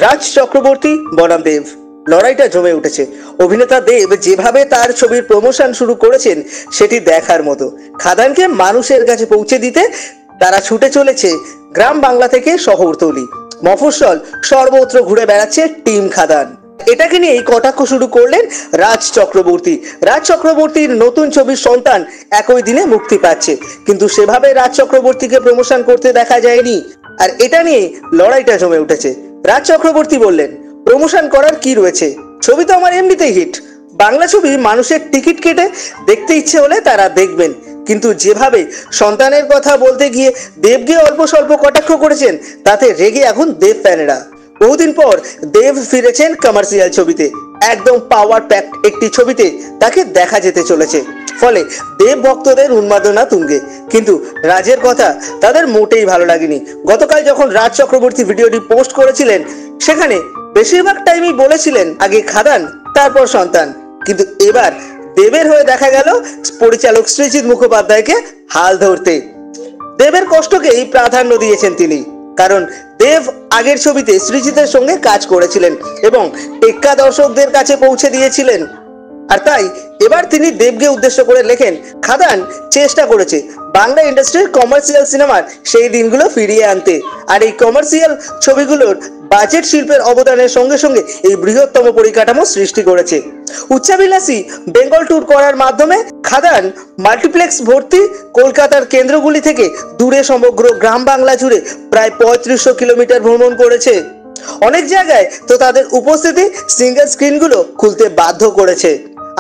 রাজ চক্রবর্তী বনাম দেব, লড়াইটা জমে উঠেছে। অভিনেতা দেব যেভাবে তার ছবির প্রমোশন শুরু করেছেন সেটি দেখার মতো। খাদানকে মানুষের কাছে পৌঁছে দিতে তারা ছুটে চলেছে গ্রাম বাংলা থেকে শহরতলি, মফস্বল, সর্বত্র ঘুরে বেড়াচ্ছে টিম খাদান। এটাকে নিয়েই কটাক্ষ শুরু করলেন রাজ চক্রবর্তী। রাজ চক্রবর্তীর নতুন ছবির সন্তান একই দিনে মুক্তি পাচ্ছে, কিন্তু সেভাবে রাজ চক্রবর্তীকে প্রমোশন করতে দেখা যায়নি। আর এটা নিয়ে লড়াইটা জমে উঠেছে। রাজ চক্রবর্তী বললেন, প্রমোশন করার কি রয়েছে, ছবি তো আমার এমনিতেই হিট। বাংলা ছবি মানুষের টিকিট কেটে দেখতে ইচ্ছে হলে তারা দেখবেন। কিন্তু যেভাবে সন্তানের কথা বলতে গিয়ে দেবকে অল্প স্বল্প কটাক্ষ করেছেন, তাতে রেগে এখন দেব ফ্যানেরা। বহুদিন পর দেব ফিরেছেন কমার্শিয়াল ছবিতে, একদম পাওয়ার প্যাকড একটি ছবিতে তাকে দেখা যেতে চলেছে। ফলে দেব ভক্তদের উন্মাদনা তুঙ্গে। কিন্তু রাজের কথা তাদের মোটেই ভালো লাগেনি। গতকাল যখন রাজ চক্রবর্তী ভিডিওটি পোস্ট করেছিলেন, সেখানে বেশিরভাগ টাইমই বলেছিলেন আগে খাদান তারপর সন্তান। কিন্তু এবার দেবের হয়ে দেখা গেল পরিচালক সৃজিত মুখোপাধ্যায়কে হাল ধরতে। দেবের কষ্টকেই প্রাধান্য দিয়েছেন তিনি, কারণ দেব আগের ছবিতে সৃজিতের সঙ্গে কাজ করেছিলেন এবং টেক্কা দর্শকদের কাছে পৌঁছে দিয়েছিলেন। আর তাই এবার তিনি দেবকে উদ্দেশ্য করে লেখেন, খাদান চেষ্টা করেছে বাংলা ইন্ডাস্ট্রির কমার্শিয়াল সিনেমার সেই দিনগুলো ফিরিয়ে আনতে। আর এই কমার্শিয়াল ছবিগুলোর বাজেট শিল্পের অবদানের সঙ্গে সঙ্গে এই বৃহত্তম পরিকাঠামো সৃষ্টি করেছে। উচ্চাভিলাষী বেঙ্গল ট্যুর করার মাধ্যমে খাদান মাল্টিপ্লেক্স ভর্তি কলকাতার কেন্দ্রগুলি থেকে দূরে সমগ্র গ্রাম বাংলা জুড়ে প্রায় 3500 কিলোমিটার ভ্রমণ করেছে। অনেক জায়গায় তো তাদের উপস্থিতি সিঙ্গেল স্ক্রিনগুলো খুলতে বাধ্য করেছে।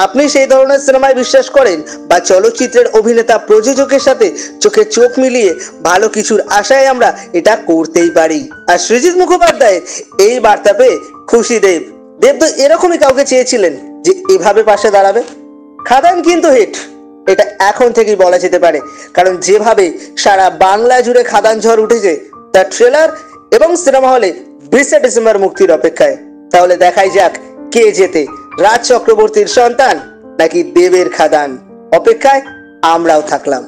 আপনি সেই ধরনের সিনেমায় বিশ্বাস করেন, বা চলচ্চিত্রের অভিনেতা প্রযোজকের সাথে চোখে চোখ মিলিয়ে ভালো কিছুর আশায় আমরা এটা করতেই পারি। আর সৃজিত মুখোপাধ্যায়ের এই বার্তা পেয়ে খুশি দেব। দেব তো এরকমই কাউকে চেয়েছিলেন যে এভাবে পাশে দাঁড়াবে। খাদান কিন্তু হিট, এটা এখন থেকেই বলা যেতে পারে, কারণ যেভাবে সারা বাংলা জুড়ে খাদান ঝড় উঠেছে, তার ট্রেলার এবং সিনেমা হলে 20 ডিসেম্বর মুক্তির অপেক্ষায়। তাহলে দেখাই যাক কে জেতে, রাজ চক্রবর্তীর সন্তান নাকি দেবের খাদান। অপেক্ষায় আমরাও থাকলাম।